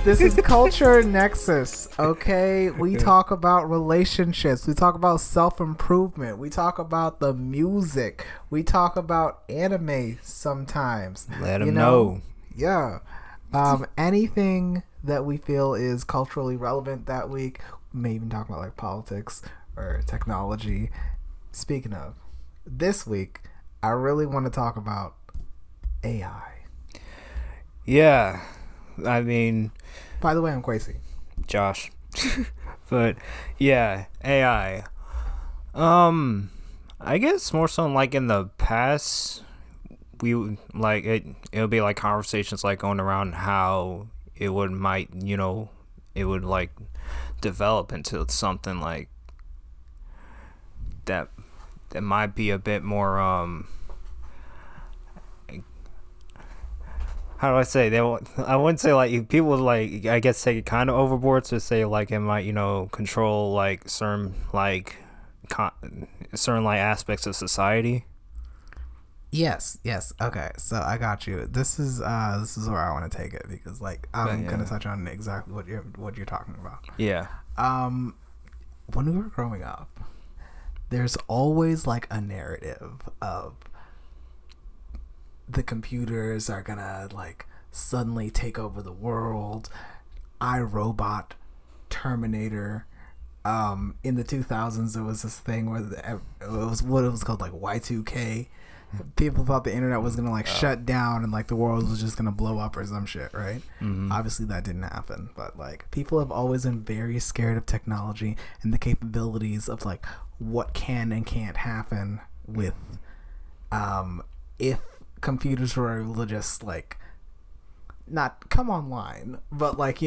This is Culture Nexus, okay? We talk about relationships. We talk about self-improvement. We talk about the music. We talk about anime sometimes. Let them know. Yeah. Anything that we feel is culturally relevant that week. We may even talk about like politics or technology. Speaking of, this week, I really want to talk about AI. Yeah. I mean, by the way, I'm Quasi. Josh. But yeah, AI. I guess more so like in the past, we would like it'll be like conversations like going around how it would it would like develop into something like that might be a bit more how do I say I wouldn't say like people would like I guess take it kind of overboard to say like it might control like certain like certain like aspects of society. Yes. Okay, so I got you. This is where I want to take it because like I'm gonna touch on exactly what you're talking about. Yeah. When we were growing up, there's always like a narrative of the computers are gonna like suddenly take over the world. iRobot, Terminator. In the 2000s, there was this thing where it was what it was called like Y2K. People thought the internet was gonna like shut down and like the world was just gonna blow up or some shit, right? Mm-hmm. Obviously that didn't happen, but like people have always been very scared of technology and the capabilities of like what can and can't happen with if computers were able to just like not come online, but like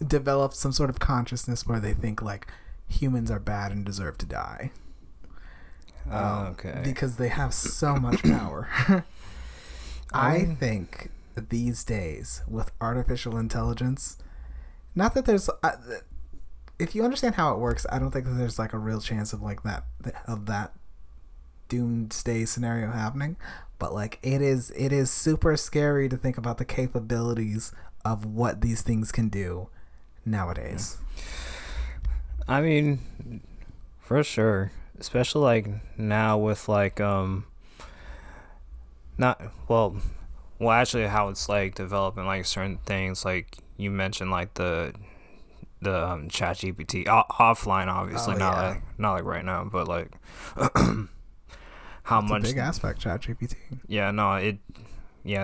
develop some sort of consciousness where they think like humans are bad and deserve to die. Okay. Because they have so much power. I think these days with artificial intelligence, not that there's if you understand how it works, I don't think that there's like a real chance of like that doomsday scenario happening, but like it is super scary to think about the capabilities of what these things can do nowadays. I mean, for sure, especially like now with like actually how it's like developing like certain things like you mentioned like the ChatGPT offline, obviously not like right now, but like how That's much a big aspect, ChatGPT.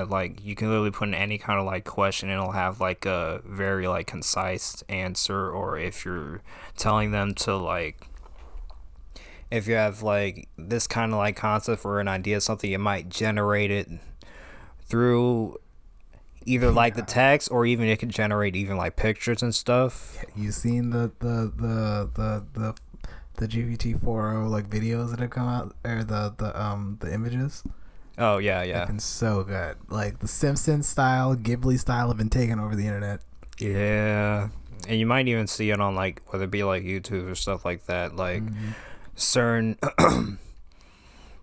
Like you can literally put in any kind of like question and it'll have like a very like concise answer, or if you're telling them to like if you have like this kind of like concept or an idea of something, it might generate it through either like the text, or even it can generate even like pictures and stuff. You seen the GPT-4o like videos that have come out, or the images? Oh yeah. They've been so good. Like the Simpsons style, Ghibli style have been taken over the internet. Yeah, and you might even see it on like whether it be like YouTube or stuff like that, like certain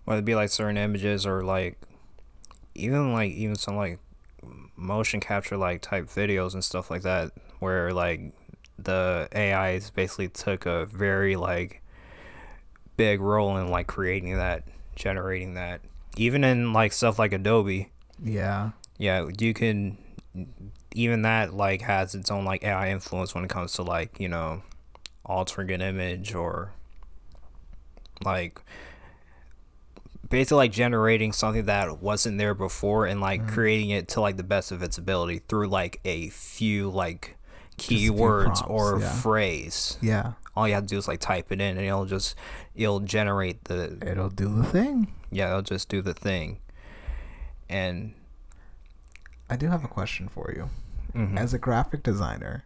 whether it be like certain images or like even some like motion capture like type videos and stuff like that, where like the AI basically took a very like big role in like creating that, generating that, even in like stuff like Adobe. Yeah, you can even that like has its own like AI influence when it comes to like altering an image, or like basically like generating something that wasn't there before and like creating it to like the best of its ability through like a few like keywords or phrase. Yeah, all you have to do is like type it in and it'll generate it'll do the thing. Yeah, it'll just do the thing. And I do have a question for you. As a graphic designer,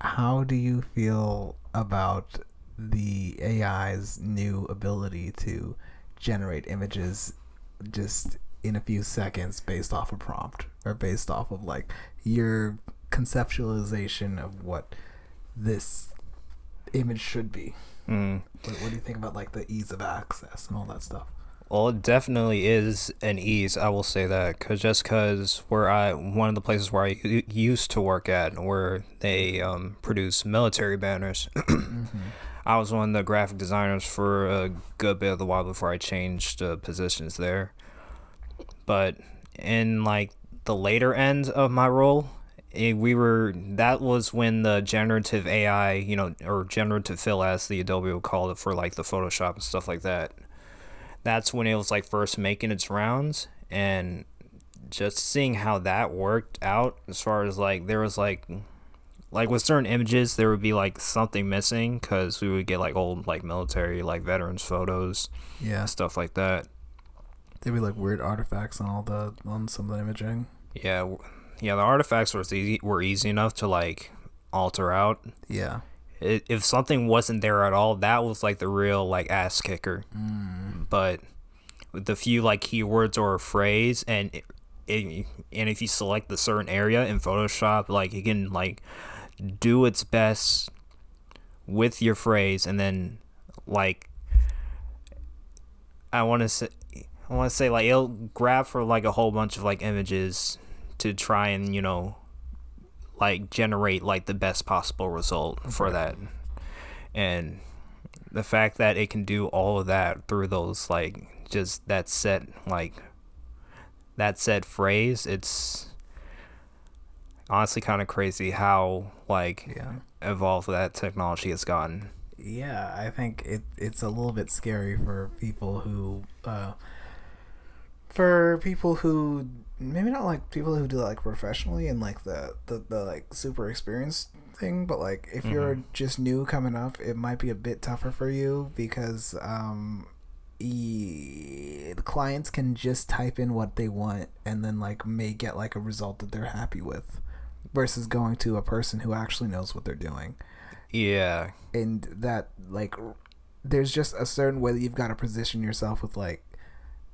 how do you feel about the AI's new ability to generate images just in a few seconds based off a prompt, or based off of like your conceptualization of what this image should be? What do you think about like the ease of access and all that stuff? Well, it definitely is an ease. I will say that because where I one of the places where used to work at, where they produce military banners, Mm-hmm. I was one of the graphic designers for a good bit of the while before I changed positions there. But in like the later end of my role, we were that was when the generative AI, or generative fill as the Adobe would call it for like the Photoshop and stuff like that. That's when it was like first making its rounds, and just seeing how that worked out as far as like there was like with certain images there would be like something missing because we would get like old like military like veterans photos, Yeah. stuff like that. There'd be like weird artifacts on some of the imaging. Yeah, yeah, the artifacts were easy enough to like alter out. Yeah. If something wasn't there at all, that was like the real like ass kicker. But with the few like keywords or a phrase, and if you select the certain area in Photoshop, like it can like do its best with your phrase, and then like I want to say like it'll grab for like a whole bunch of like images to try and like generate like the best possible result for that. And the fact that it can do all of that through those like just that set phrase, it's honestly kind of crazy how like Yeah. evolved that technology has gotten. Yeah, I think it's a little bit scary for people who maybe not like people who do it like professionally and like the like super experienced thing, but like if you're just new coming up, it might be a bit tougher for you because the clients can just type in what they want and then like may get like a result that they're happy with versus going to a person who actually knows what they're doing. Yeah. And that like there's just a certain way that you've got to position yourself with like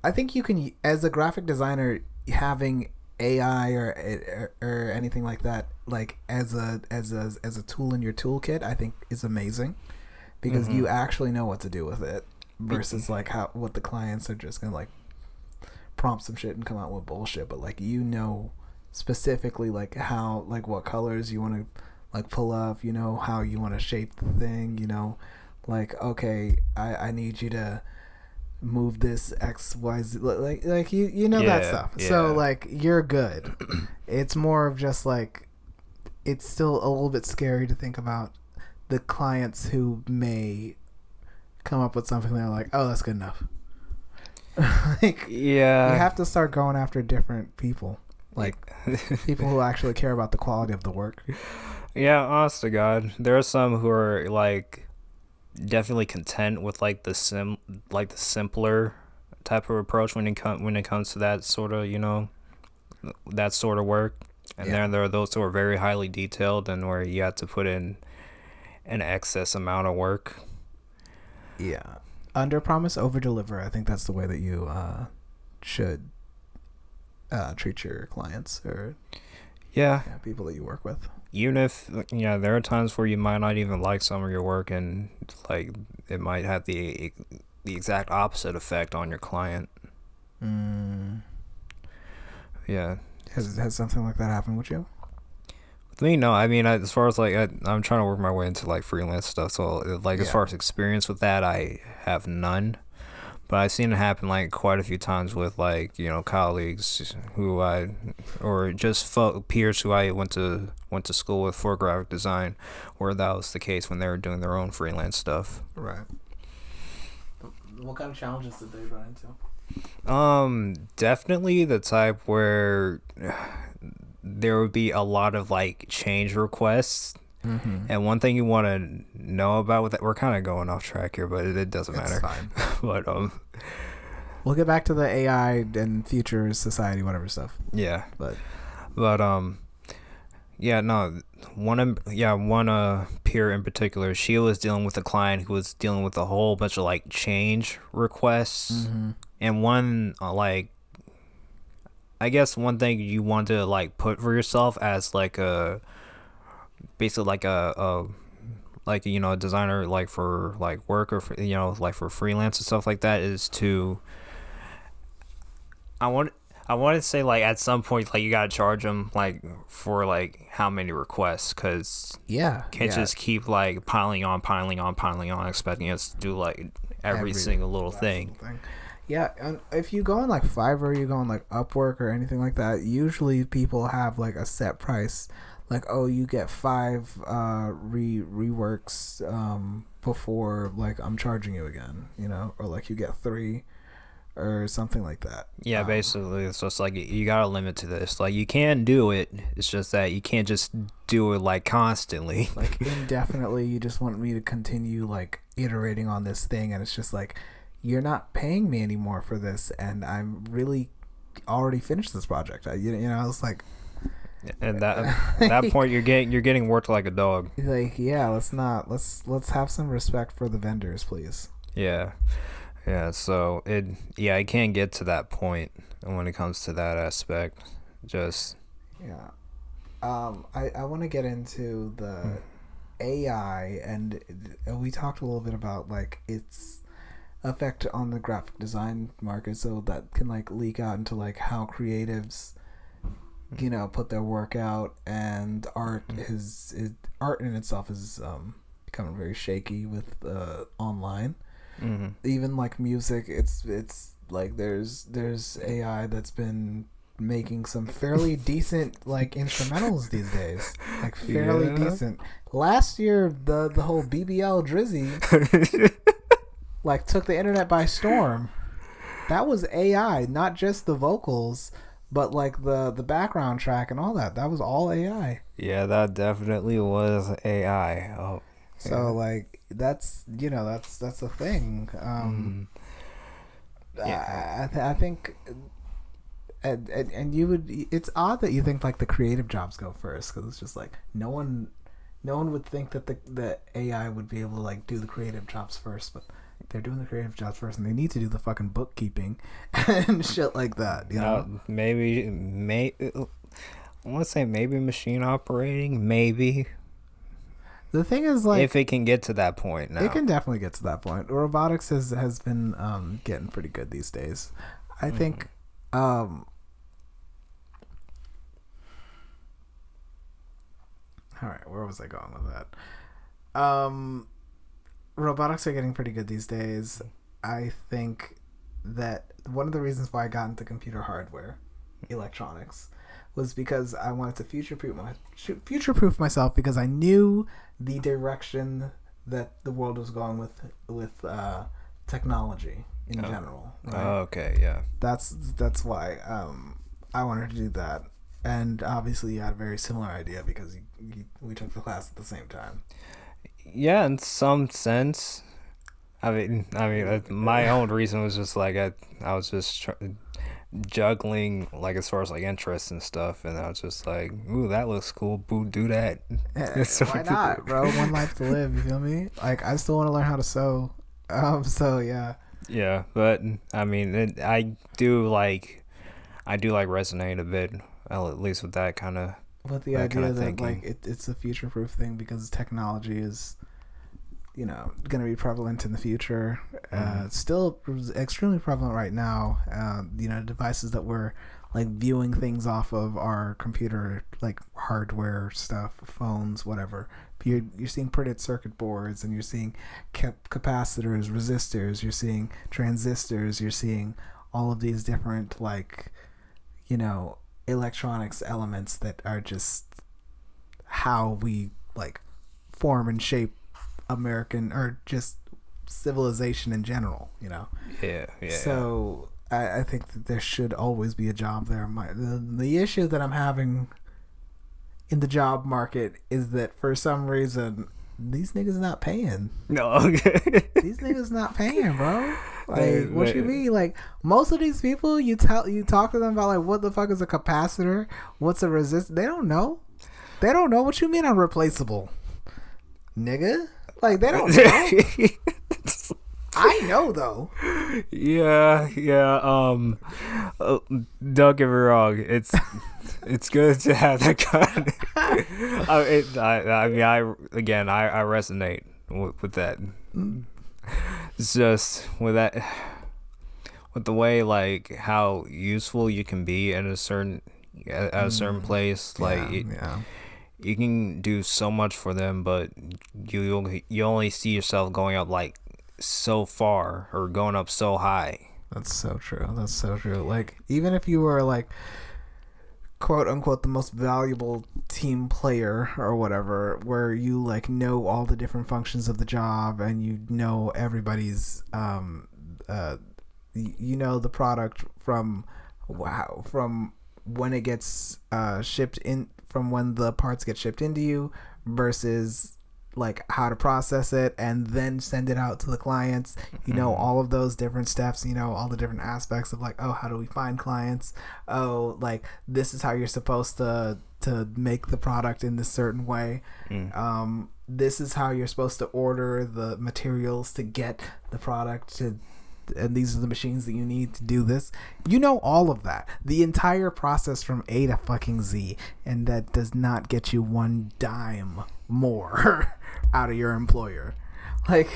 I think you can as a graphic designer having AI or anything like that like as a tool in your toolkit I think is amazing because you actually know what to do with it versus like what the clients are just gonna like prompt some shit and come out with bullshit, but like specifically like how like what colors you want to like pull up, how you want to shape the thing, like okay I need you to move this XYZ like you know that stuff. Yeah. So like you're good. It's more of just like it's still a little bit scary to think about the clients who may come up with something they're like, oh, that's good enough. Like Yeah. you have to start going after different people, like people who actually care about the quality of the work. Yeah, honest to God, there are some who are like definitely content with like the simpler type of approach when it comes to that sort of that sort of work, and then there are those who are very highly detailed and where you have to put in an excess amount of work. Yeah, under promise, over deliver. I think that's the way that you should treat your clients or people that you work with. Even if there are times where you might not even like some of your work, and like it might have the exact opposite effect on your client. Yeah. Has something like that happened with you? With me, no. I mean, as far as like I'm trying to work my way into like freelance stuff, so like as far as experience with that, I have none. But I've seen it happen like quite a few times with like colleagues who or just peers who I went to school with for graphic design, where that was the case when they were doing their own freelance stuff. Right. What kind of challenges did they run into? Definitely the type where there would be a lot of like change requests. And one thing you want to know about with that, we're kind of going off track here, but it doesn't matter. Fine. But we'll get back to the AI and future society, whatever stuff. Yeah. But yeah, no. One peer in particular, she was dealing with a client who was dealing with a whole bunch of like change requests, and one like I guess one thing you want to like put for yourself as like a basically like a designer like for like work or for, like for freelance and stuff like that is to I want I want to say like at some point like you gotta charge them like for like how many requests, because Yeah, can't yeah. just keep like piling on, expecting us to do like every single little thing. Yeah, and if you go on like Fiverr, you go on like Upwork or anything like that, usually people have like a set price. Like, oh, you get 5 reworks before like I'm charging you again, you know, or like you get 3 or something like that. Yeah, basically, it's just like you got a limit to this. Like, you can do it. It's just that you can't just do it like constantly. Like indefinitely, you just want me to continue like iterating on this thing, and it's just like you're not paying me anymore for this, and I'm really already finished this project. You know, it's like, and at that point, you're getting worked like a dog. like, yeah, let's have some respect for the vendors, please. Yeah. Yeah, so it can get to that point when it comes to that aspect. Just yeah. I want to get into the AI, and we talked a little bit about like its effect on the graphic design market, so that can like leak out into like how creatives, you know, put their work out, and art art in itself is becoming very shaky with online. mm-hmm. Even like music, it's like there's AI that's been making some fairly decent like instrumentals these days, like fairly decent. Last year the whole BBL Drizzy like took the internet by storm. That was AI, not just the vocals, but like the background track and all that was all AI. Yeah, that definitely was AI. Oh, so like that's, you know, that's a thing. Yeah. I think, and you would. It's odd that you think like the creative jobs go first, because it's just like no one would think that the AI would be able to like do the creative jobs first, but they're doing the creative jobs first, and they need to do the fucking bookkeeping and shit like that. You know, maybe I want to say maybe machine operating, maybe. The thing is, like, if it can get to that point now. It can definitely get to that point. Robotics has been getting pretty good these days. I think all right, where was I going with that? Robotics are getting pretty good these days. I think that one of the reasons why I got into computer hardware, electronics, was because I wanted to future-proof myself, because I knew the direction that the world was going with technology in general. Right? Oh, okay, yeah. That's why I wanted to do that, and obviously you had a very similar idea because we took the class at the same time. Yeah, in some sense. I mean, my own reason was just like I was just juggling like as far as like interests and stuff, and I was just like, ooh, that looks cool, boo, do that. Why not, bro? One life to live, you feel me? Like, I still want to learn how to sew, so yeah, but I mean, I do like resonate a bit, at least with that kind of, with the idea that like it's a future proof thing, because technology is, you know, going to be prevalent in the future. Still extremely prevalent right now. You know, devices that we're like viewing things off of our computer, like hardware stuff, phones, whatever. You're seeing printed circuit boards, and you're seeing capacitors, resistors, you're seeing transistors, you're seeing all of these different, like, you know, electronics elements that are just how we like form and shape American, or just civilization in general, you know. Yeah. So I think that there should always be a job there. The issue that I'm having in the job market is that for some reason these niggas not paying. No. These niggas not paying, bro. Like, what you mean? Like, most of these people, you talk to them about like, what the fuck is a capacitor? What's a resistor? They don't know. They don't know. What you mean unreplaceable, nigga? Like, they don't know. I know though. Yeah. Don't get me wrong. It's good to have that kind of, I resonate with that. It's just with with the way like how useful you can be at a certain place, like Yeah. you can do so much for them, but you only see yourself going up like so far or going up so high. That's so true. That's so true. Like, even if you were like, quote unquote, the most valuable team player or whatever, where you like know all the different functions of the job and you know everybody's you know the product from when it gets shipped in, from when the parts get shipped into you versus like how to process it and then send it out to the clients. You know all of those different steps, you know all the different aspects of like, oh, how do we find clients, oh, like this is how you're supposed to make the product in this certain way. This is how you're supposed to order the materials to get the product to, and these are the machines that you need to do this. You know all of that, the entire process from A to fucking Z, and that does not get you one dime more out of your employer. Like,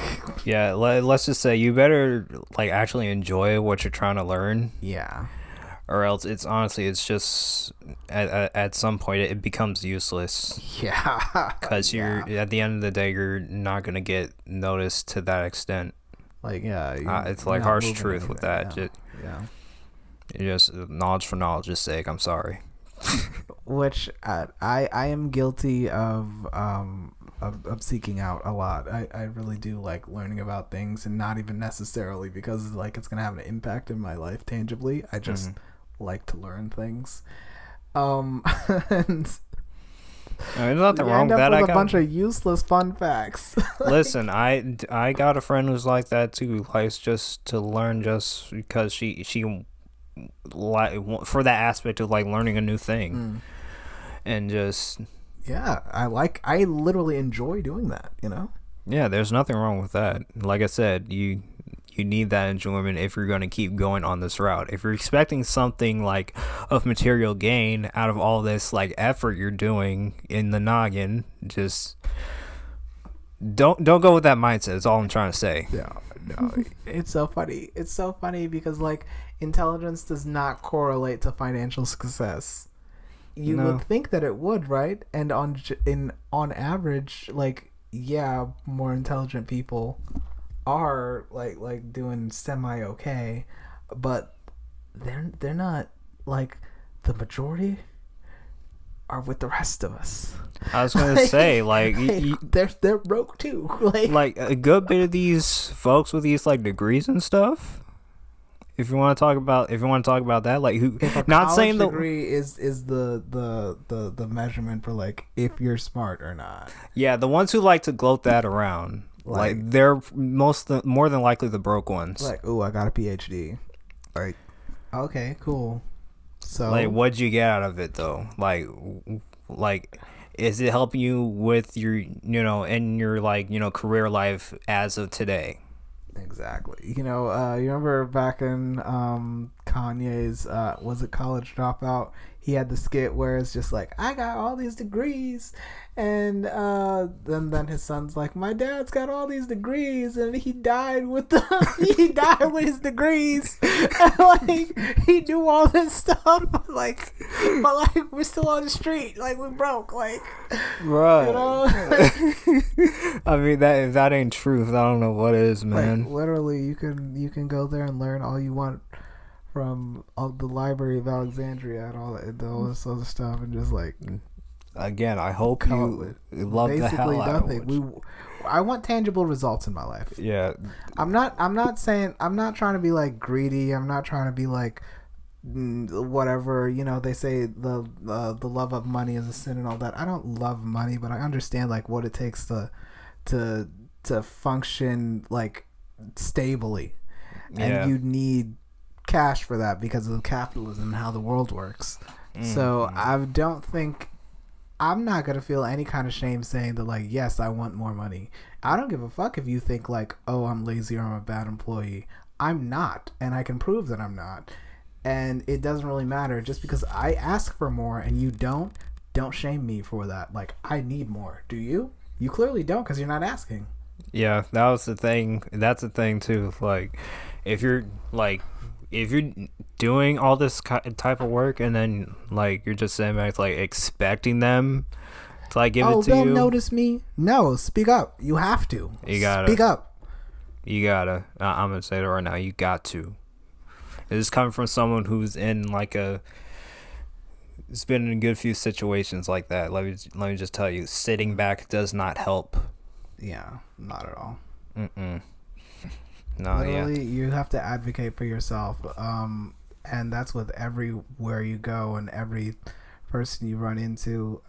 yeah, let's just say you better like actually enjoy what you're trying to learn. Yeah. Or else it's honestly, it's just at some point it becomes useless. Yeah. Because you're at the end of the day, you're not gonna get noticed to that extent. Like, yeah, it's like harsh truth with that. Yeah. Just knowledge for knowledge's sake. I'm sorry. Which I am guilty of seeking out a lot. I really do like learning about things, and not even necessarily because like it's gonna have an impact in my life tangibly. I just like to learn things. And there's nothing wrong with that. I got a bunch of useless fun facts. Listen, I got a friend who's like that too. Likes just to learn just because she like for that aspect of like learning a new thing, and just I literally enjoy doing that. You know. Yeah, there's nothing wrong with that. Like I said, you need that enjoyment if you're going to keep going on this route. If you're expecting something like of material gain out of all this like effort you're doing in the noggin, just don't go with that mindset. That's all I'm trying to say. No, it's so funny. It's so funny because like intelligence does not correlate to financial success. You would think that it would, right? And on average, like, yeah, more intelligent people are like doing semi okay, but they're not, like, the majority are with the rest of us. I was gonna say, like, they're broke too. Like a good bit of these folks with these like degrees and stuff. If you want to talk about that, like, who? If a not saying the degree is the measurement for like if you're smart or not. Yeah, the ones who like to gloat that around, like they're more than likely the broke ones. Like, ooh, I got a PhD. Like, okay, cool. So, like, what'd you get out of it though? Like, is it helping you with your, in your like, career life as of today? Exactly. You remember back in Kanye's was it College Dropout? He had the skit where it's just like, I got all these degrees, and then his son's like, my dad's got all these degrees, and he died with his degrees, and like he knew all this stuff, but like we're still on the street, like we broke, like, right. I mean, that if that ain't truth, I don't know what is, man. Like, literally, you can go there and learn all you want from all the Library of Alexandria and all this other stuff, and just like, again, I hope you love the hell out of it. I want tangible results in my life. Yeah, I'm not trying to be like greedy. I'm not trying to be like whatever, they say the love of money is a sin and all that. I don't love money, but I understand like what it takes to function like stably, and you need cash for that because of capitalism and how the world works. So I don't think, I'm not gonna feel any kind of shame saying that, like, yes, I want more money. I don't give a fuck if you think like, oh, I'm lazy or I'm a bad employee. I'm not, and I can prove that I'm not, and it doesn't really matter. Just because I ask for more and you don't shame me for that. Like, I need more. Do you? You clearly don't, because you're not asking. Yeah, that was the thing. That's the thing too. Like, if you're like, if you're doing all this type of work and then like you're just sitting back like expecting them to like give it to they'll you, notice me. No, speak up. You have to. You gotta speak up. You gotta. I'm gonna say it right now. You got to. This is coming from someone who's in like a. It's been in a good few situations like that. Let me just tell you, sitting back does not help. Yeah, not at all. No, literally, you have to advocate for yourself. And that's with everywhere you go and every person you run into.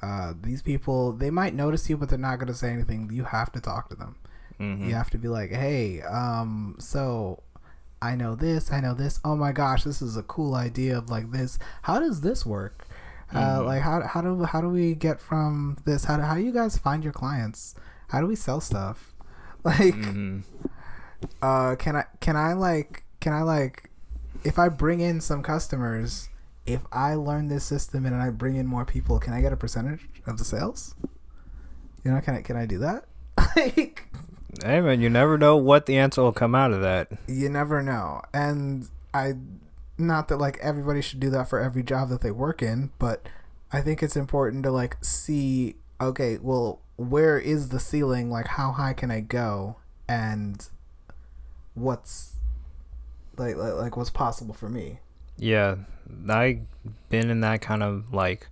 These people, they might notice you, but they're not going to say anything. You have to talk to them. You have to be like, hey, so I know this. Oh my gosh, this is a cool idea of like this. How does this work? Like how do we get from this? How do you guys find your clients? How do we sell stuff? Like, can I like if I bring in some customers, if I learn this system and I bring in more people, can I get a percentage of the sales? You know, can I do that? Like, hey man, you never know what the answer will come out of that. You never know. And not that like everybody should do that for every job that they work in, but I think it's important to like see, okay, well, where is the ceiling? Like, how high can I go? And what's like what's possible for me? Yeah, I've been in that kind of like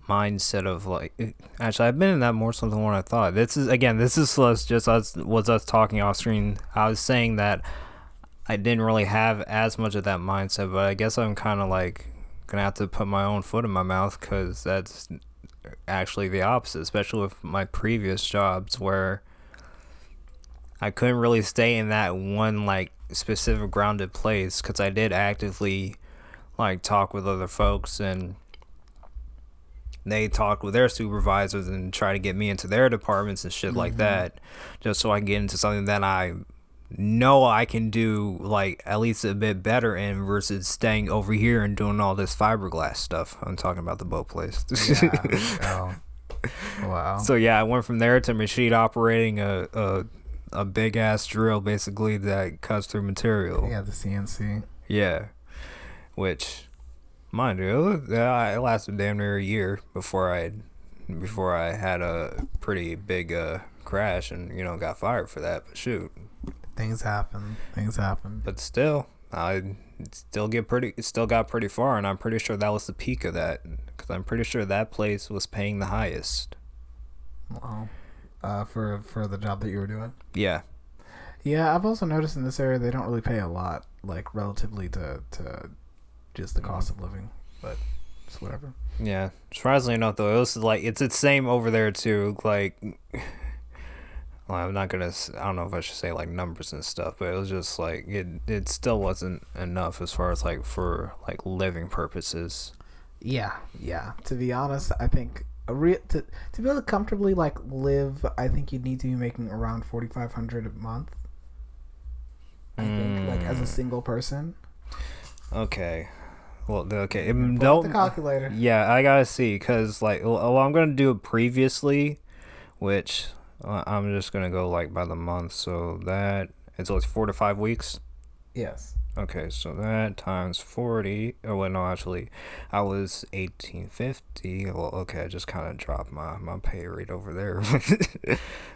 mindset of like, actually I've been in that more so than what I thought. This is us talking off screen. I was saying that I didn't really have as much of that mindset, but I guess I'm kind of like gonna have to put my own foot in my mouth, because that's actually the opposite, especially with my previous jobs where I couldn't really stay in that one like specific grounded place, because I did actively like talk with other folks, and they talk with their supervisors and try to get me into their departments and shit like that, just so I can get into something that I know I can do like at least a bit better in, versus staying over here and doing all this fiberglass stuff. I'm talking about the boat place. Yeah. Oh. Wow. So yeah, I went from there to machine operating a big ass drill basically that cuts through material. Yeah, the CNC. Yeah, which, mind you, it lasted damn near a year before I had a pretty big crash and got fired for that. But shoot, things happen. But still, I still got pretty far, and I'm pretty sure that was the peak of that, because I'm pretty sure that place was paying the highest. Wow. For the job that you were doing. Yeah. Yeah, I've also noticed in this area they don't really pay a lot, like relatively to just the cost of living, but it's whatever. Yeah, surprisingly enough though, it was like it's the same over there too. Like, well, I don't know if I should say like numbers and stuff, but it was just like it still wasn't enough as far as like for like living purposes. Yeah. To be honest, I think to be able to comfortably like live, I think you'd need to be making around $4,500 a month. I think, like, as a single person. Okay. Well, okay. Pull up the calculator. Yeah, I gotta see, because like, well, I'm gonna do it previously, which I'm just gonna go like by the month. So that it's always 4 to 5 weeks. Yes. Okay, so that times 40. Oh wait, no, actually, I was 1850. Well, okay, I just kind of dropped my pay rate over there.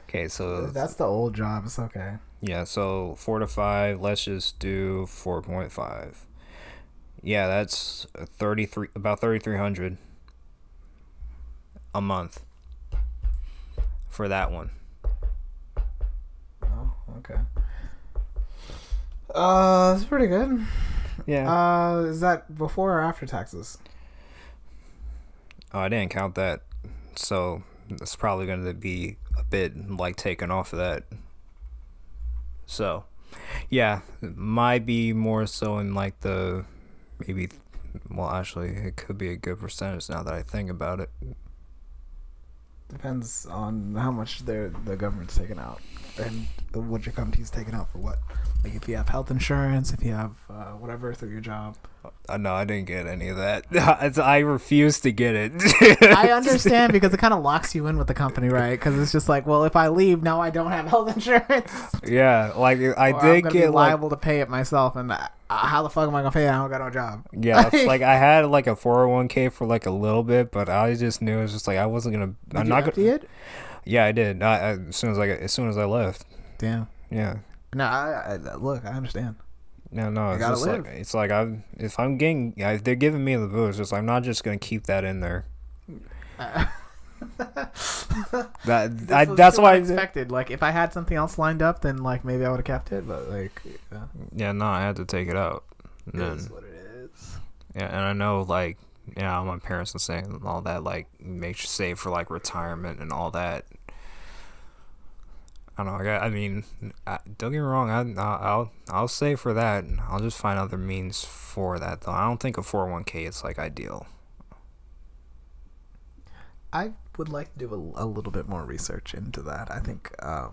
Okay, so that's the old job. It's okay. Yeah, so 4 to 5. Let's just do 4.5. Yeah, that's about 3,300 a month for that one. Oh, okay. That's pretty good. Yeah. Is that before or after taxes? Oh, I didn't count that, so it's probably going to be a bit like taken off of that. So, yeah, it might be more so in like the maybe. Well, actually, it could be a good percentage now that I think about it. Depends on how much the government's taking out and what your company's taking out for what. Like if you have health insurance, if you have whatever through your job. No, I didn't get any of that. I refuse to get it. I understand because it kind of locks you in with the company, right? Because it's just like, well, if I leave, now I don't have health insurance. Yeah, like I Or did I'm gonna get be liable to pay it myself, and how the fuck am I gonna pay it? I don't got no job. yeah, it's like I had like a 401k for like a little bit, but I just knew it was just like I wasn't gonna. Did I'm you not empty gonna. it? Yeah, I did. As soon as I left. Damn. Yeah. No, I look, I understand. No, You it's gotta just live. like it's like if I'm getting if they're giving me the booze, just I'm not just gonna keep that in there. That's why I expected. Like if I had something else lined up, then like maybe I would have kept it. But like, yeah, no, I had to take it out. It is what it is. Yeah, and I know like my parents are saying all that like make sure save for like retirement and all that. I don't know. I mean, don't get me wrong. I'll save for that. I'll just find other means for that though. I don't think a 401k is like ideal. I would like to do a little bit more research into that. I think I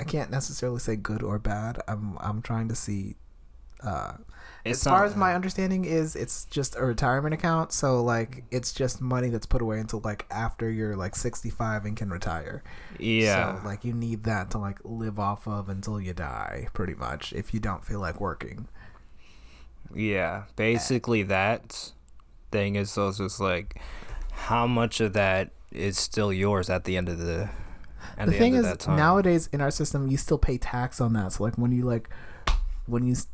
can't necessarily say good or bad. I'm trying to see. As far as my understanding is, it's just a retirement account. So like, it's just money that's put away until like after you're like 65 and can retire. Yeah. So like, you need that to like live off of until you die, pretty much. If you don't feel like working. Yeah. Basically, that thing is so just like, how much of that is still yours at the end of the. The thing is, nowadays in our system, you still pay tax on that. So like,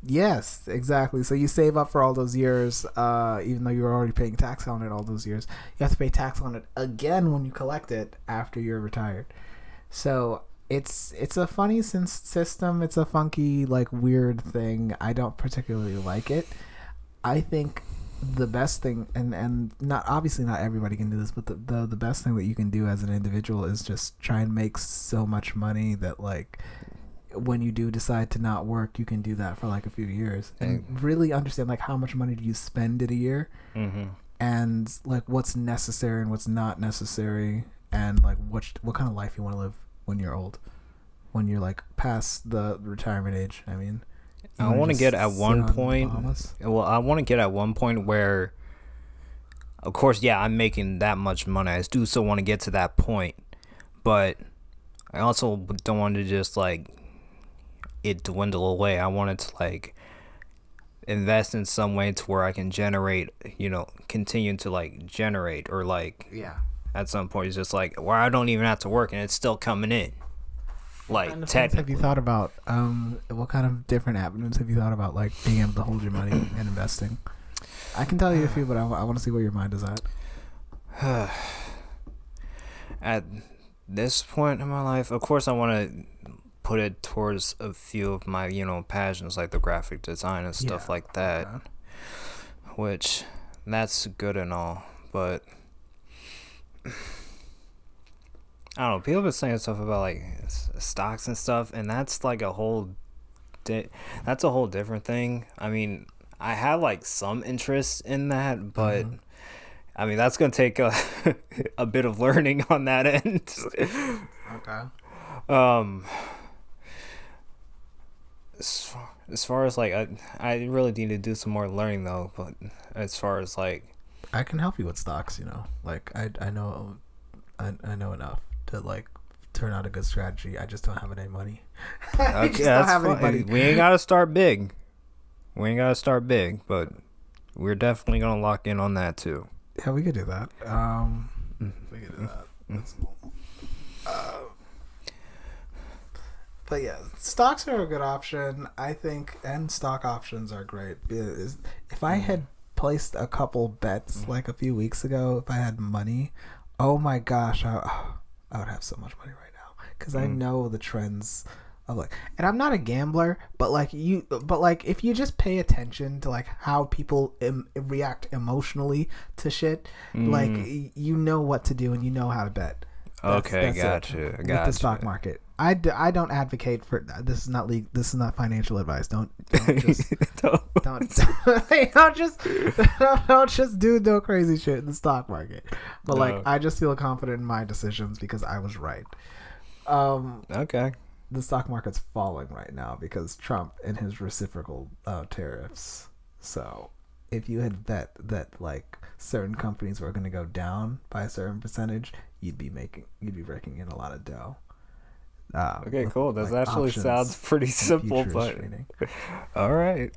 yes, exactly. So you save up for all those years, even though you're already paying tax on it all those years. You have to pay tax on it again when you collect it after you're retired. So it's a funny system. It's a funky, like, weird thing. I don't particularly like it. I think the best thing, and not obviously not everybody can do this, but the best thing that you can do as an individual is just try and make so much money that like, when you do decide to not work, you can do that for like a few years and really understand like how much money do you spend in a year, and like what's necessary and what's not necessary, and like what kind of life you want to live when you're old, when you're like past the retirement age. I mean, I want to get at one point. Well, I want to get at one point where, of course, yeah, I'm making that much money. I do still want to get to that point, but I also don't want to just like it dwindle away. I wanted to like invest in some way to where I can generate, continue to like generate, or like at some point it's just like where I don't even have to work and it's still coming in. Like, what kind of have you thought about? What kind of different avenues have you thought about, like being able to hold your money and investing? I can tell you a few, but I want to see where your mind is at. At this point in my life, of course, I want to put it towards a few of my, passions, like the graphic design and stuff like that. Okay. Which, that's good and all, but I don't know. People have been saying stuff about like stocks and stuff, and that's like that's a whole different thing. I mean, I have like some interest in that, but I mean that's gonna take a bit of learning on that end. Okay. As far as like I really need to do some more learning though, but as far as like I can help you with stocks, like I know enough to like turn out a good strategy. I just don't have any money. Okay, that's fine. We ain't gotta start big, but we're definitely gonna lock in on that too. Yeah, we could do that. We could do that. That's cool. But yeah, stocks are a good option, I think, and stock options are great. If I had placed a couple bets like a few weeks ago, if I had money, oh my gosh, I would have so much money right now because I know the trends of like, and I'm not a gambler, but like if you just pay attention to like how people react emotionally to shit, like you know what to do and you know how to bet. That's gotcha. With the stock market, I don't advocate for this. Is not legal. This is not financial advice. Don't just don't just do no crazy shit in the stock market. But like, I just feel confident in my decisions because I was right. Okay. The stock market's falling right now because Trump and his reciprocal tariffs. So if you had bet that like certain companies were going to go down by a certain percentage, you'd be raking in a lot of dough. Okay, With cool. That like actually sounds options pretty and simple, futures but trading. all right.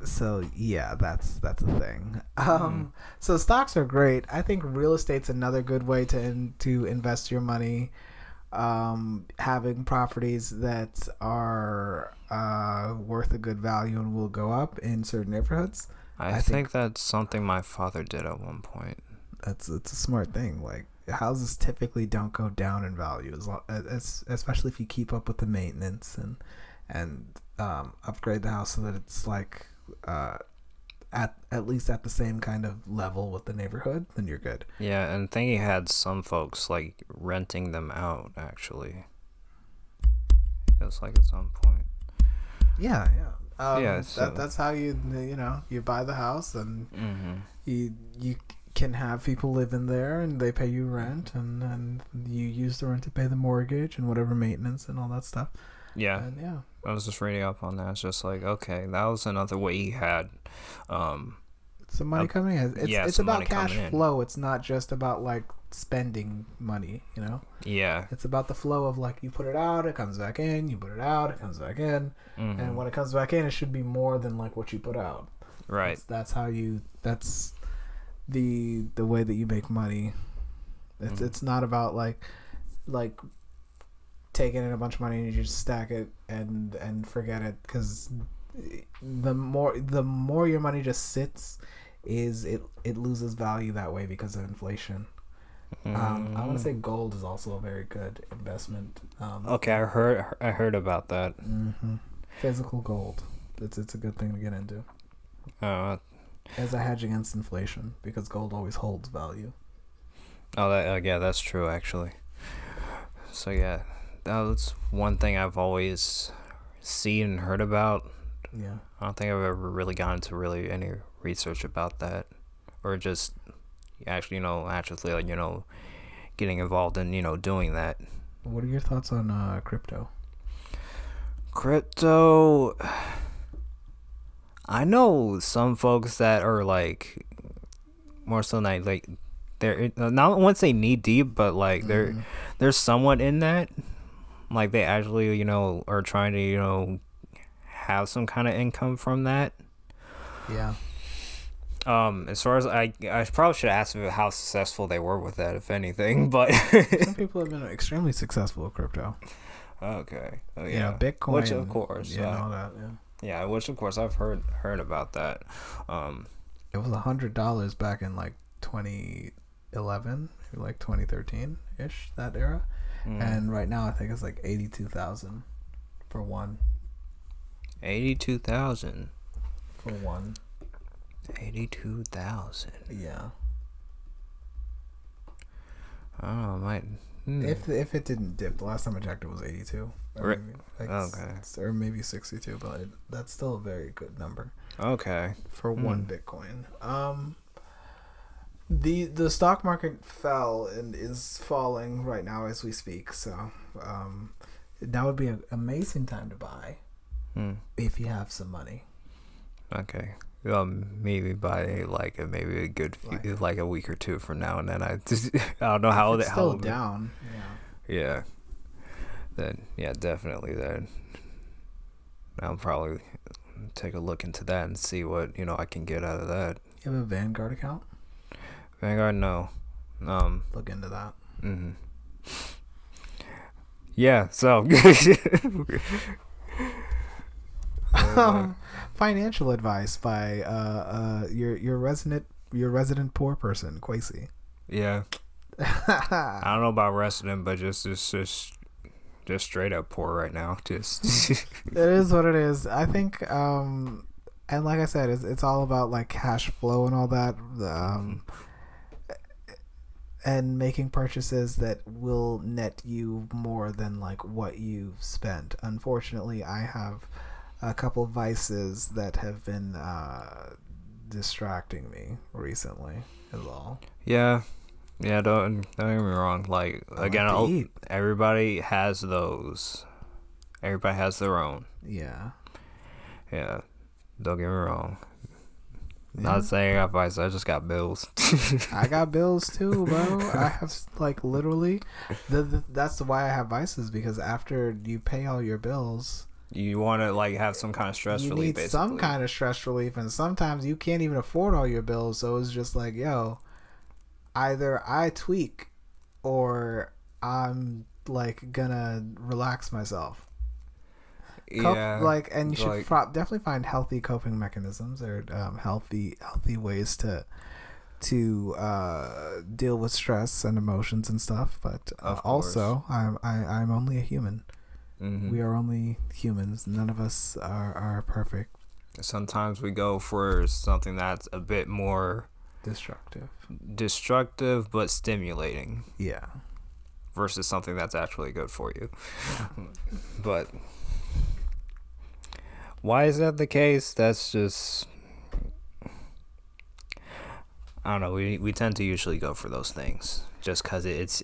So yeah, that's a thing. Mm. So stocks are great. I think real estate's another good way to invest your money. Having properties that are worth a good value and will go up in certain neighborhoods. I I think think that's something my father did at one point. it's a smart thing. Like houses typically don't go down in value especially if you keep up with the maintenance and upgrade the house so that it's like at least at the same kind of level with the neighborhood, then you're good. Yeah, and I think he had some folks like renting them out. Actually, it was like at some point. Yeah, yeah. Yeah. So. That's how you buy the house and Mm-hmm. you can have people live in there and they pay you rent and you use the rent to pay the mortgage and whatever maintenance and all that stuff. Yeah. And yeah, I was just reading up on that. It's just like, okay, that was another way he had. some money coming in. It's some about money cash coming in. flow. It's not just about like spending money. Yeah. It's about the flow of like you put it out, it comes back in. You put it out, it comes back in. Mm-hmm. And when it comes back in, it should be more than like what you put out. Right. That's the way that you make money. It's not about like taking in a bunch of money and you just stack it and forget it, because the more your money just sits, it loses value that way because of inflation. I want to say gold is also a very good investment. Okay, I heard about that. Physical gold. It's a good thing to get into as a hedge against inflation, because gold always holds value. Yeah, that's true actually. So yeah, that was one thing I've always seen and heard about. Yeah. I don't think I've ever really gone into really any research about that, or just actually, like, getting involved in, doing that. What are your thoughts on crypto? Crypto, I know some folks that are Mm-hmm. more so like they're not, I wouldn't say knee deep, but like they're somewhat in that. Like they actually, are trying to, have some kind of income from that. Yeah. As far as I probably should ask how successful they were with that, if anything. But Some people have been extremely successful with crypto. okay, oh You know, yeah, Bitcoin, which of course, and all that. Yeah. yeah, which of course I've heard about that. It was $100 back in like 2011, like 2013 ish, that era, and right now I think it's like 82,000 for one. 82,000. For one. 82,000. Yeah. Oh, might. If it didn't dip, the last time I checked, it was 82. Right. Maybe, Okay. Or maybe 62, but that's still a very good number. Okay. For one Bitcoin. The stock market fell and is falling right now as we speak. So, that would be an amazing time to buy if you have some money. Okay. Maybe by maybe a good few, like a week or two from now, and then I don't know how it's that still how down. Yeah. Then definitely then I'll probably take a look into that and see what I can get out of that. You have a Vanguard account? Vanguard, no. Look into that. Yeah. So. Financial advice by your resident poor person, Quasi. Yeah. I don't know about resident, but just straight up poor right now. Just it is what it is. I think and like I said, it's all about like cash flow and all that, and making purchases that will net you more than like what you've spent. Unfortunately, I have a couple vices that have been distracting me recently is all. Yeah, don't get me wrong. Like, again, everybody has those. Everybody has their own. Yeah. Yeah, don't get me wrong. Not saying I got vices, I just got bills. I got bills too, bro. I have like literally, that's why I have vices, because after you pay all your bills, you want to like have some kind of stress you relief. need Basically, some kind of stress relief, and sometimes you can't even afford all your bills. So it's just like, yo, either I tweak, or I'm like gonna relax myself. And you should definitely find healthy coping mechanisms, or healthy ways to deal with stress and emotions and stuff. But also, I'm only a human. Mm-hmm. We are only humans. None of us are perfect. Sometimes we go for something that's a bit more destructive but stimulating. Yeah. Versus something that's actually good for you. Yeah. But why is that the case? That's just, I don't know. We tend to usually go for those things just because it's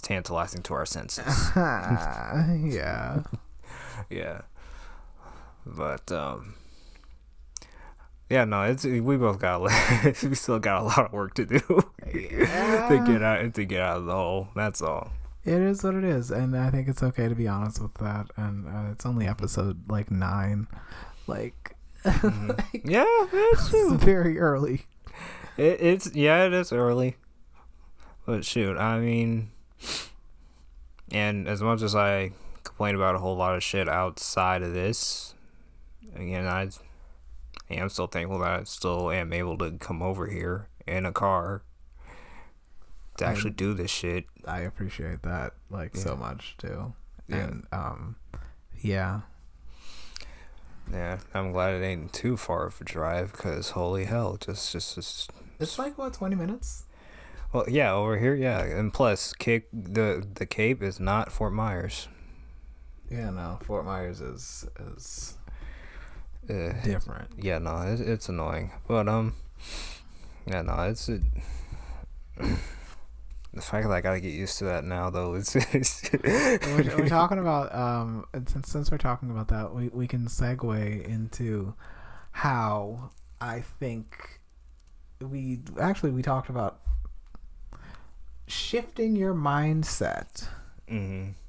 tantalizing to our senses. Yeah. Yeah. But yeah, no, we both got we still got a lot of work to do to get out of the hole. That's all. It is what it is, and I think it's okay to be honest with that. And it's only episode like 9, like yeah, that's true. It's very early. It is early, but shoot, I mean, and as much as I complain about a whole lot of shit outside of this, again, I am still thankful that I still am able to come over here in a car to actually do this shit. I appreciate that so much too. Yeah. And yeah, I'm glad it ain't too far of a drive, because holy hell, just it's like what, 20 minutes. Well, yeah, over here, yeah, and plus the Cape is not Fort Myers. Yeah, no, Fort Myers is different. Yeah, no, it's annoying, but yeah, no, it's the fact that I gotta get used to that now, though. We're talking about since we're talking about that, we can segue into how I think we talked about shifting your mindset,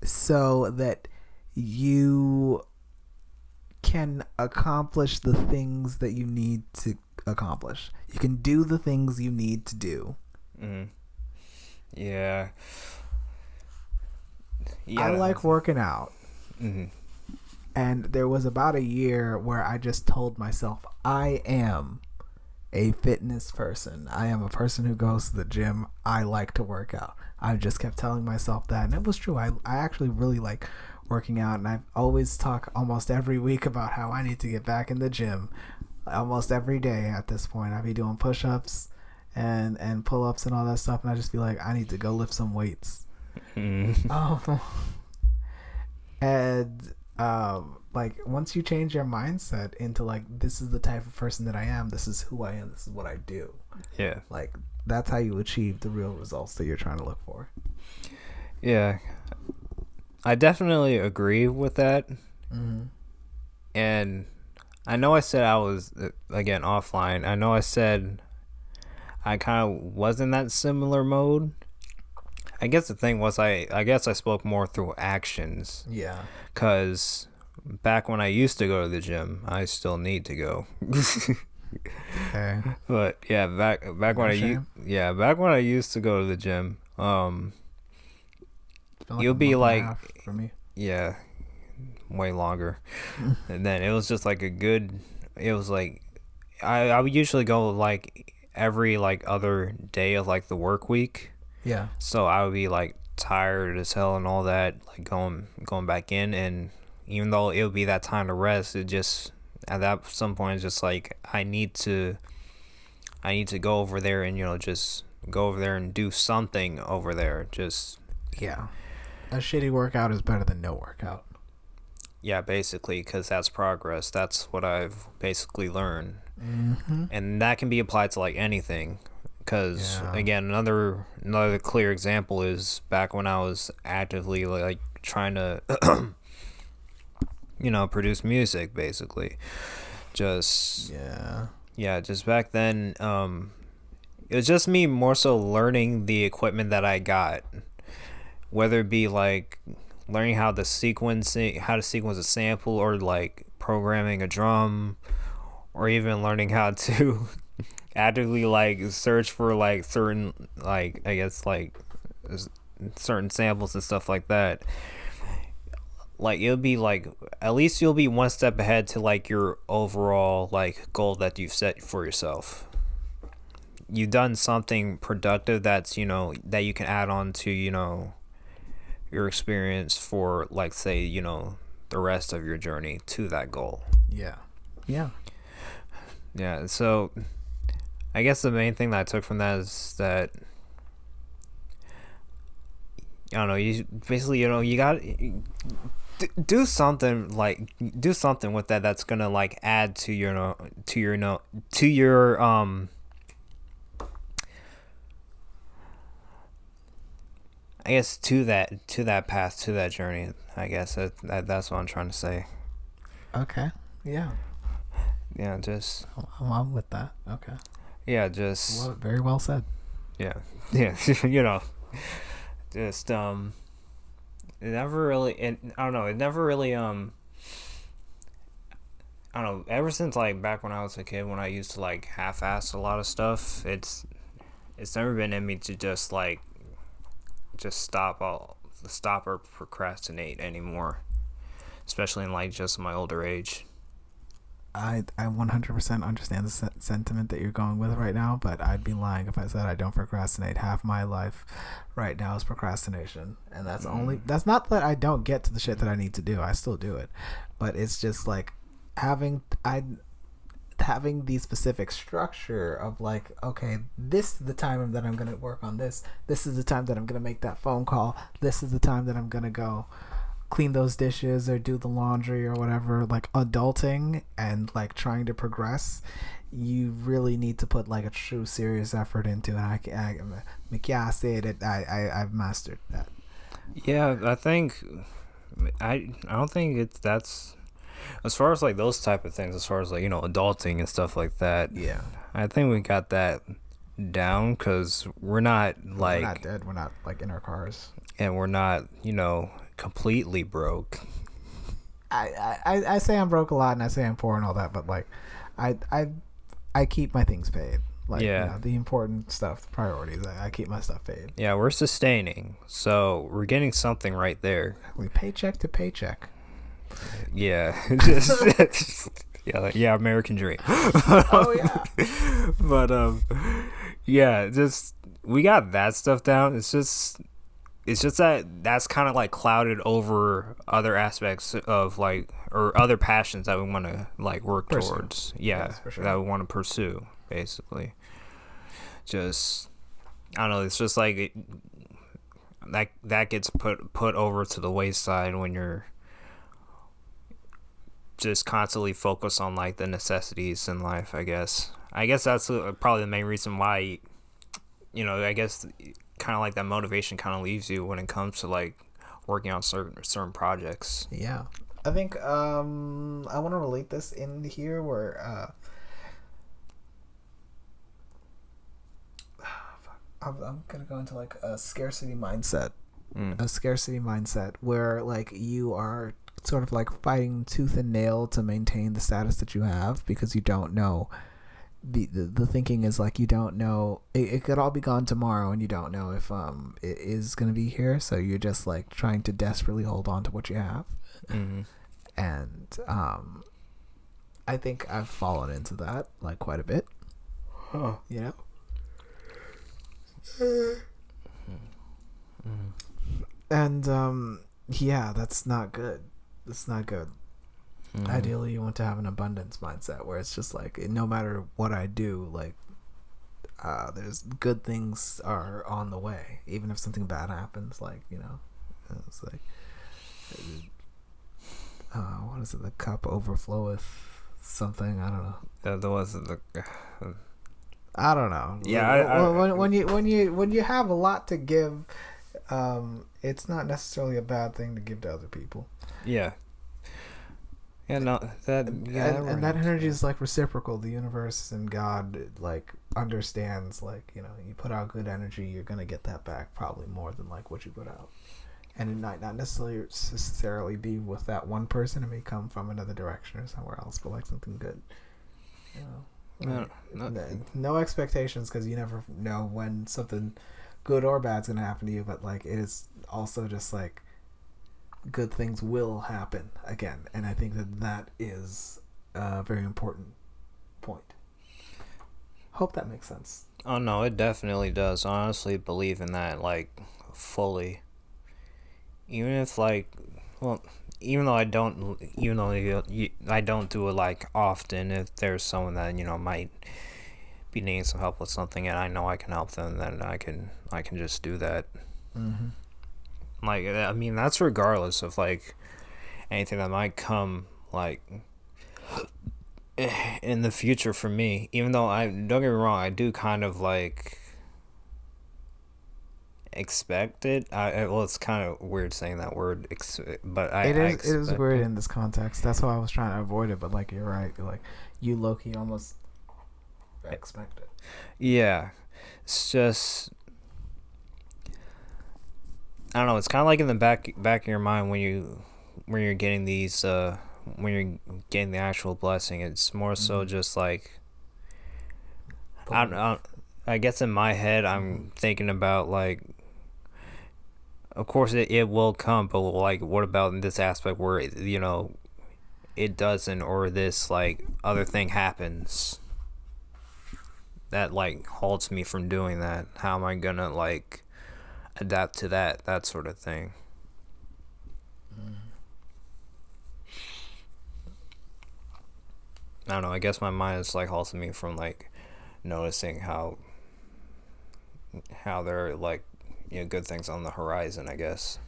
so that you can accomplish the things that you need to accomplish. You can do the things you need to do. Yeah. I like working out. And there was about a year where I just told myself, I am a fitness person. I am a person who goes to the gym. I like to work out. I just kept telling myself that, and it was true. I actually really like working out, and I always talk almost every week about how I need to get back in the gym. Almost every day at this point, I'd be doing push-ups and pull-ups and all that stuff, and I just feel like I need to go lift some weights. Like once you change your mindset into like, this is the type of person that I am, this is who I am, this is what I do. Yeah. Like that's how you achieve the real results that you're trying to look for. Yeah. I definitely agree with that. And I know I said I was, again, offline. I know I said I kind of was in that similar mode. I guess the thing was I guess I spoke more through actions. Yeah. Because back when I used to go to the gym, I still need to go. Okay. But yeah, back when I used to go to the gym, you'll be like, for me. Yeah, way longer. And then it was just like it was like I would usually go like every like other day of like the work week. Yeah. So I would be like tired as hell and all that, like going back in, and even though it would be that time to rest, it just at that some point it's just like I need to go over there and just go over there and do something over there. Just yeah. A shitty workout is better than no workout. Yeah, basically, because that's progress. That's what I've basically learned. And that can be applied to like anything. Because again, another clear example is back when I was actively like trying to produce music, basically. Just Yeah, just back then, it was just me more so learning the equipment that I got, whether it be like learning how to sequence a sample, or like programming a drum, or even learning how to actively like search for like certain, like I guess like certain samples and stuff like that. Like it'll be like, at least you'll be one step ahead to like your overall like goal that you've set for yourself. You've done something productive that's, that you can add on to, your experience for, like, say, the rest of your journey to that goal. Yeah. Yeah. Yeah, so I guess the main thing that I took from that is that, I don't know, you basically, you got do something, like do something with that that's gonna like add to your I guess to that path, to that journey. I guess that's what I'm trying to say. Okay. Yeah. Yeah, just I'm with that. Okay. Yeah, just very well said. Yeah. Just it never really, I don't know, it never really I don't know, ever since like back when I was a kid, when I used to like half-ass a lot of stuff, it's never been in me to just like stop or procrastinate anymore, especially in like just my older age. I 100% understand the sentiment that you're going with right now, but I'd be lying if I said I don't procrastinate. Half my life right now is procrastination, and that's not that I don't get to the shit that I need to do. I still do it, but it's just like having the specific structure of like, okay, this is the time that I'm gonna work on this. This is the time that I'm gonna make that phone call. This is the time that I'm gonna go clean those dishes or do the laundry or whatever. Like adulting and like trying to progress, you really need to put like a true serious effort into it. I say that I've mastered that. Yeah, I think I don't think that's as far as like those type of things, as far as like adulting and stuff like that. Yeah, I think we got that down, because we're not dead. We're not like in our cars, and we're not completely broke. I say I'm broke a lot, and I say I'm poor and all that, but like I keep my things paid. Like, yeah, the important stuff, the priorities, I keep my stuff paid. Yeah, we're sustaining, so we're getting something right there. We paycheck to paycheck. Yeah, yeah, American dream. Oh yeah. But yeah, just we got that stuff down. It's just that's kind of like clouded over other aspects of like, or other passions that we want to like work towards. Yeah, yes, for sure. That we want to pursue, basically. Just I don't know. It's just like that gets put over to the wayside when you're just constantly focused on like the necessities in life. I guess that's probably the main reason why I guess kind of like that motivation kind of leaves you when it comes to like working on certain projects. Yeah, I think I want to relate this in here where I'm gonna go into like a scarcity mindset. A scarcity mindset where like you are sort of like fighting tooth and nail to maintain the status that you have, because you don't know. The thinking is like, you don't know, it could all be gone tomorrow, and you don't know if it is gonna be here, so you're just like trying to desperately hold on to what you have. And I think I've fallen into that like quite a bit. And yeah, that's not good. Ideally, you want to have an abundance mindset where it's just like, no matter what I do, like there's good things are on the way, even if something bad happens. Like, it's like what is it? The cup overfloweth something. I don't know. I don't know. Yeah, when you have a lot to give, it's not necessarily a bad thing to give to other people. Yeah. Yeah, no, that and that energy is like reciprocal. The universe and God like understands, like, you know, you put out good energy, you're gonna get that back, probably more than like what you put out. And it might not necessarily be with that one person. It may come from another direction or somewhere else, but like something good. You know, no expectations, because you never know when something good or bad is gonna happen to you. But like, it is also just like good things will happen again, and I think that is a very important point. Hope that makes sense. Oh no, it definitely does. I honestly believe in that, like, fully. Even if, like, well, even though I don't do it like often. If there's someone that, you know, might be needing some help with something, and I know I can help them, then I can just do that. Mm-hmm. Like, I mean, that's regardless of like anything that might come, like, in the future for me. Even though, I don't get me wrong, I do kind of like expect it. Well, it's kind of weird saying that word, but it is weird in this context. That's why I was trying to avoid it. But like, you're right. Like, you low-key almost expect it. Yeah, it's just, I don't know. It's kind of like in the back of your mind when you're getting these when you're getting the actual blessing. It's more so just like, I don't know. I guess in my head I'm thinking about, like, of course it will come, but like, what about in this aspect where you know, it doesn't, or this like other thing happens that like halts me from doing that? How am I gonna like adapt to that sort of thing? I don't know. I guess my mind is like halting me from like noticing how there are, like, you know, good things on the horizon, I guess.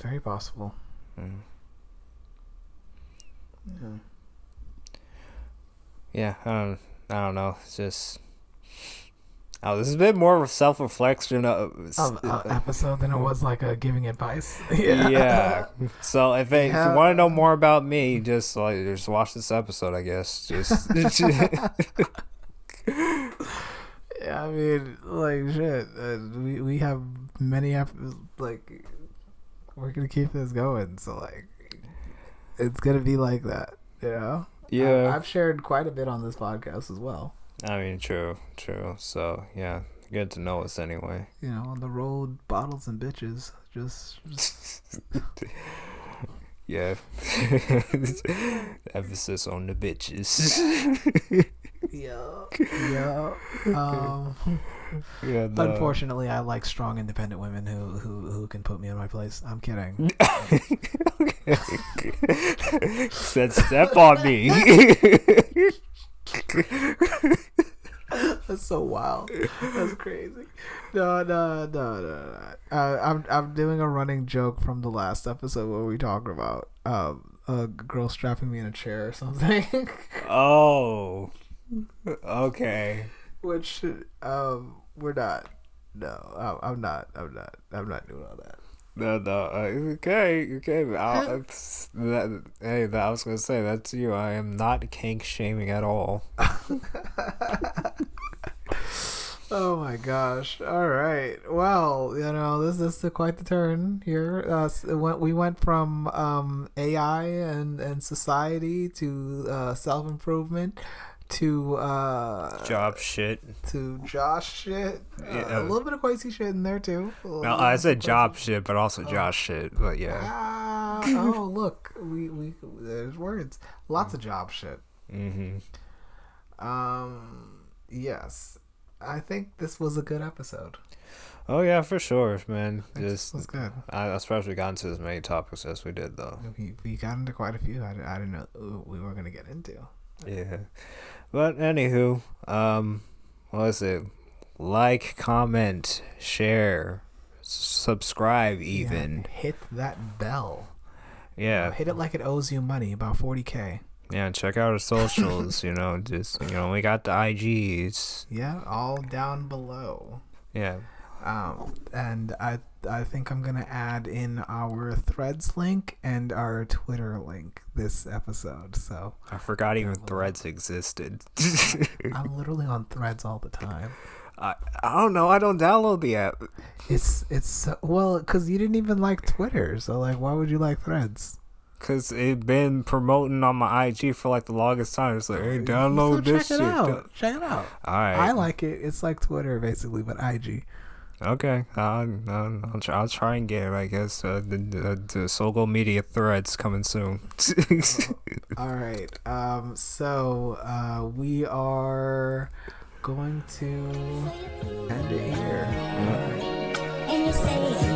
Very possible. Mm. Yeah. Yeah. I don't know. It's just, this is a bit more of a self-reflection episode than it was like a giving advice. Yeah. So if you want to know more about me, just watch this episode, I guess. Just yeah, I mean, like, shit. We have many like, we're gonna keep this going. So like, it's gonna be like that, you know. Yeah. I've shared quite a bit on this podcast as well. I mean, true. So yeah, good to know us anyway. You know, on the road, bottles and bitches, just... Yeah. Emphasis on the bitches. Yeah. Yeah. Unfortunately, I like strong, independent women who can put me in my place. I'm kidding. Said step on me. That's so wild. That's crazy. No. I'm doing a running joke from the last episode where we talked about a girl strapping me in a chair or something. Oh. Okay. Which we're not. No, I'm not doing all that. No. Okay. I was gonna say, that's you. I am not kink shaming at all. Oh my gosh! All right. Well, you know, this is quite the turn here. We went from AI and society to self-improvement to job shit to Josh shit. Yeah. A little bit of Quasi shit in there too. No, I said job shit, but also Josh shit. But yeah. Oh, look, we there's words. Lots of job shit. Mm-hmm. Yes. I think this was a good episode. Oh yeah, for sure, man. This was good. I especially got into as many topics as we did, though. We got into quite a few. I didn't know we were gonna get into. Yeah, but anywho, what is it? Like, comment, share, subscribe, even hit that bell. Yeah, hit it like it owes you money. About 40K. Yeah, check out our socials. We got the IGs. Yeah, all down below. Yeah. And I think I'm gonna add in our Threads link and our Twitter link this episode. So I forgot even Threads existed. I'm literally on Threads all the time. I don't know. I don't download the app. It's well, because you didn't even like Twitter, so like, why would you like Threads? Cause it been promoting on my IG for like the longest time. It's like, hey, download this shit. Check it out. All right. I like it. It's like Twitter basically, but IG. Okay. I'll try and get it. I guess the social media Threads coming soon. All right. So we are going to end it here. Yeah. And you say